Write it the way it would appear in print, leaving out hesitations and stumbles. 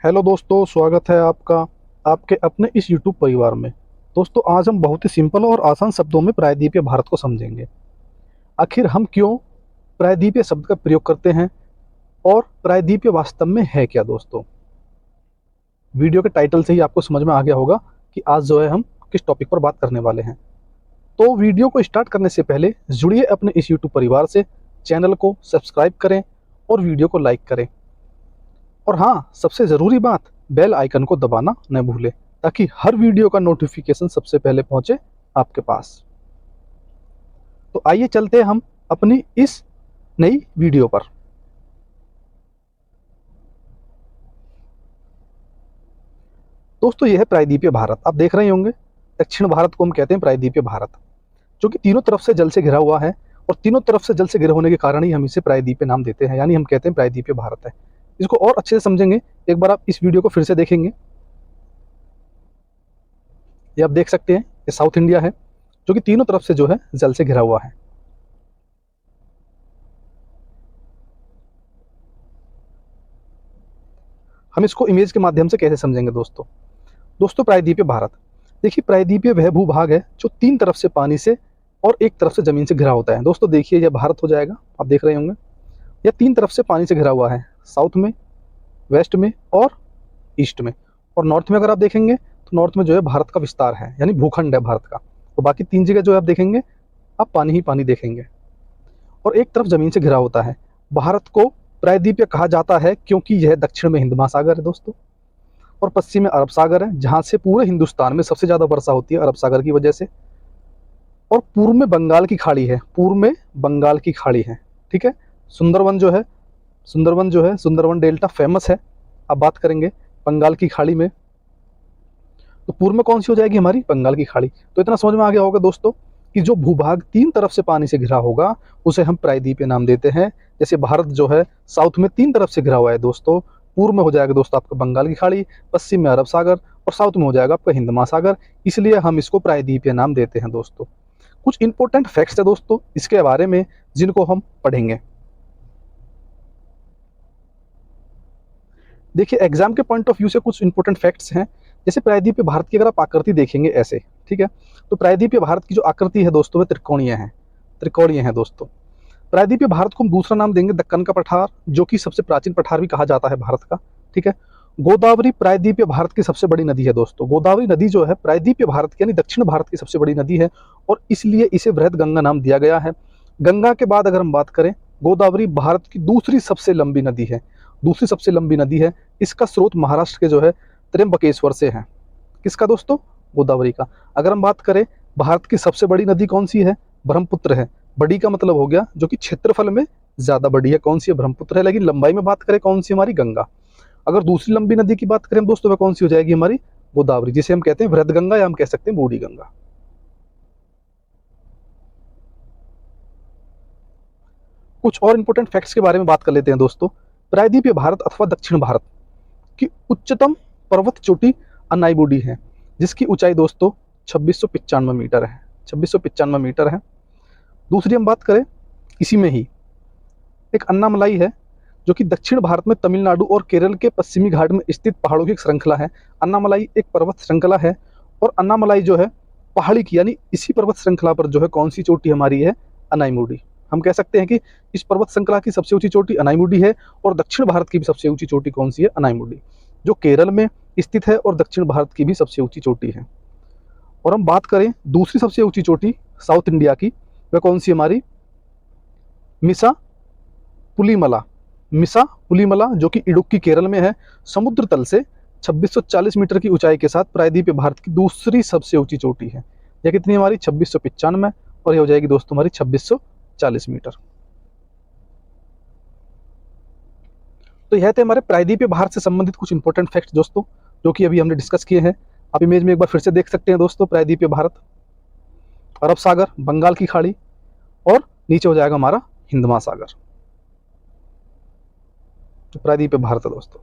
Hello दोस्तों, स्वागत है आपका आपके अपने इस यूट्यूब परिवार में। दोस्तों, आज हम बहुत ही सिंपल और आसान शब्दों में प्रायद्वीपीय भारत को समझेंगे। आखिर हम क्यों प्रायद्वीपीय शब्द का प्रयोग करते हैं और प्रायद्वीपीय वास्तव में है क्या। दोस्तों, वीडियो के टाइटल से ही आपको समझ में आ गया होगा कि आज जो है हम किस टॉपिक पर बात करने वाले हैं। तो वीडियो को स्टार्ट करने से पहले जुड़िए अपने इस यूट्यूब परिवार से, चैनल को सब्सक्राइब करें और वीडियो को लाइक करें। और हाँ, सबसे ज़रूरी बात, बेल आइकन को दबाना न भूलें ताकि हर वीडियो का नोटिफिकेशन सबसे पहले पहुंचे आपके पास। तो आइए चलते हैं हम अपनी इस नई वीडियो पर। दोस्तों, यह है प्रायद्वीपीय भारत। आप देख रहे होंगे, दक्षिण भारत को हम कहते हैं प्रायद्वीपीय भारत, जो कि तीनों तरफ से जल से घिरा हुआ है। और तीनों तरफ से जल से घिरे होने के कारण ही हम इसे प्रायद्वीपीय नाम देते हैं, यानी हम कहते हैं प्रायद्वीपीय भारत है। इसको और अच्छे से समझेंगे, एक बार आप इस वीडियो को फिर से देखेंगे। ये आप देख सकते हैं, ये साउथ इंडिया है जो कि तीनों तरफ से जो है जल से घिरा हुआ है। हम इसको इमेज के माध्यम से कैसे समझेंगे। दोस्तों प्रायद्वीपीय भारत, देखिए, प्रायद्वीपीय वह भूभाग है जो तीन तरफ से पानी से और एक तरफ से जमीन से घिरा होता है। दोस्तों देखिए, यह भारत हो जाएगा, आप देख रहे होंगे, यह तीन तरफ से पानी से घिरा हुआ है, साउथ में, वेस्ट में और ईस्ट में। और नॉर्थ में अगर आप देखेंगे तो नॉर्थ में जो है भारत का विस्तार है, यानी भूखंड है भारत का। तो बाकी तीन जगह जो है आप देखेंगे, आप पानी ही पानी देखेंगे और एक तरफ जमीन से घिरा होता है। भारत को प्रायद्वीपीय कहा जाता है क्योंकि यह दक्षिण में हिंद महासागर है दोस्तों, और पश्चिम में अरब सागर है, जहाँ से पूरे हिंदुस्तान में सबसे ज़्यादा वर्षा होती है अरब सागर की वजह से। और पूर्व में बंगाल की खाड़ी है, पूर्व में बंगाल की खाड़ी है। ठीक है, सुंदरवन जो है, सुंदरवन डेल्टा फेमस है। अब बात करेंगे बंगाल की खाड़ी में, तो पूर्व में कौन सी हो जाएगी हमारी, बंगाल की खाड़ी। तो इतना समझ में आ गया होगा दोस्तों कि जो भूभाग तीन तरफ से पानी से घिरा होगा उसे हम प्रायद्वीपीय नाम देते हैं। जैसे भारत जो है साउथ में तीन तरफ से घिरा हुआ है दोस्तों, पूर्व में हो जाएगा दोस्तों आपका बंगाल की खाड़ी, पश्चिम में अरब सागर और साउथ में हो जाएगा आपका हिंद महासागर। इसलिए हम इसको प्रायद्वीपीय नाम देते हैं। दोस्तों, कुछ इंपॉर्टेंट फैक्ट्स है दोस्तों इसके बारे में, जिनको हम पढ़ेंगे। देखिए, एग्जाम के पॉइंट ऑफ व्यू से कुछ इंपॉर्टेंट फैक्ट्स हैं। जैसे प्रायद्वीपीय भारत की अगर आप आकृति देखेंगे ऐसे, ठीक है, तो प्रायद्वीपीय भारत की जो आकृति है दोस्तों, वह त्रिकोणीय है दोस्तों। प्रायद्वीपीय भारत को हम दूसरा नाम देंगे दक्कन का पठार, जो कि सबसे प्राचीन पठार भी कहा जाता है भारत का। ठीक है, गोदावरी प्रायद्वीपीय भारत की सबसे बड़ी नदी है दोस्तों। गोदावरी नदी जो है प्रायद्वीपीय भारत की, यानी दक्षिण भारत की सबसे बड़ी नदी है, और इसलिए इसे वृहद गंगा नाम दिया गया है। गंगा के बाद अगर हम बात करें, गोदावरी भारत की दूसरी सबसे लंबी नदी है, इसका स्रोत महाराष्ट्र के जो है त्र्यंबकेश्वर से है। किसका दोस्तों, गोदावरी का। अगर हम बात करें भारत की सबसे बड़ी नदी कौन सी है, ब्रह्मपुत्र है। बड़ी का मतलब हो गया जो कि क्षेत्रफल में ज्यादा बड़ी है, कौन सी है, ब्रह्मपुत्र है। लेकिन लंबाई में बात करें कौन सी, हमारी गंगा। अगर दूसरी लंबी नदी की बात करें दोस्तों, वह कौन सी हो जाएगी, हमारी गोदावरी, जिसे हम कहते हैं वृहद गंगा, या हम कह सकते हैं बूढ़ी गंगा। कुछ और इंपॉर्टेंट फैक्ट्स के बारे में बात कर लेते हैं दोस्तों। प्रायद्वीपीय भारत अथवा दक्षिण भारत की उच्चतम पर्वत चोटी अनाईबुडी है, जिसकी ऊंचाई दोस्तों 2695 मीटर है, 2695 मीटर है। दूसरी हम बात करें, इसी में ही एक अन्नामलाई है, जो कि दक्षिण भारत में तमिलनाडु और केरल के पश्चिमी घाट में स्थित पहाड़ों की एक श्रृंखला है। अन्नामलाई एक पर्वत श्रृंखला है, और अन्नामलाई जो है पहाड़ी की, यानी इसी पर्वत श्रृंखला पर जो है कौन सी चोटी हमारी है, अनाईमुडी। हम कह सकते हैं कि इस पर्वत श्रृंखला की सबसे ऊंची चोटी अनाईमुडी है, और दक्षिण भारत की भी सबसे ऊंची चोटी कौन सी है, अनाईमुडी, जो केरल में स्थित है और दक्षिण भारत की भी सबसे ऊंची चोटी है। और हम बात करें दूसरी सबसे ऊंची चोटी साउथ इंडिया की, वह कौन सी हमारी, मिसा पुलीमला, जो कि इडुक्की केरल में है। समुद्र तल से 2640 मीटर की ऊंचाई के साथ प्रायद्वीपीय भारत की दूसरी सबसे ऊंची चोटी है। यह कितनी हमारी, 2695, और ये हो जाएगी दोस्तों हमारी 2640 मीटर। तो यह थे हमारे प्रायद्वीपीय भारत से संबंधित कुछ इंपॉर्टेंट फैक्ट्स दोस्तों, जो कि अभी हमने डिस्कस किए हैं। आप इमेज में एक बार फिर से देख सकते हैं दोस्तों, प्रायद्वीपीय भारत, अरब सागर, बंगाल की खाड़ी, और नीचे हो जाएगा हमारा हिंद महासागर। तो प्रायद्वीपीय भारत है दोस्तों।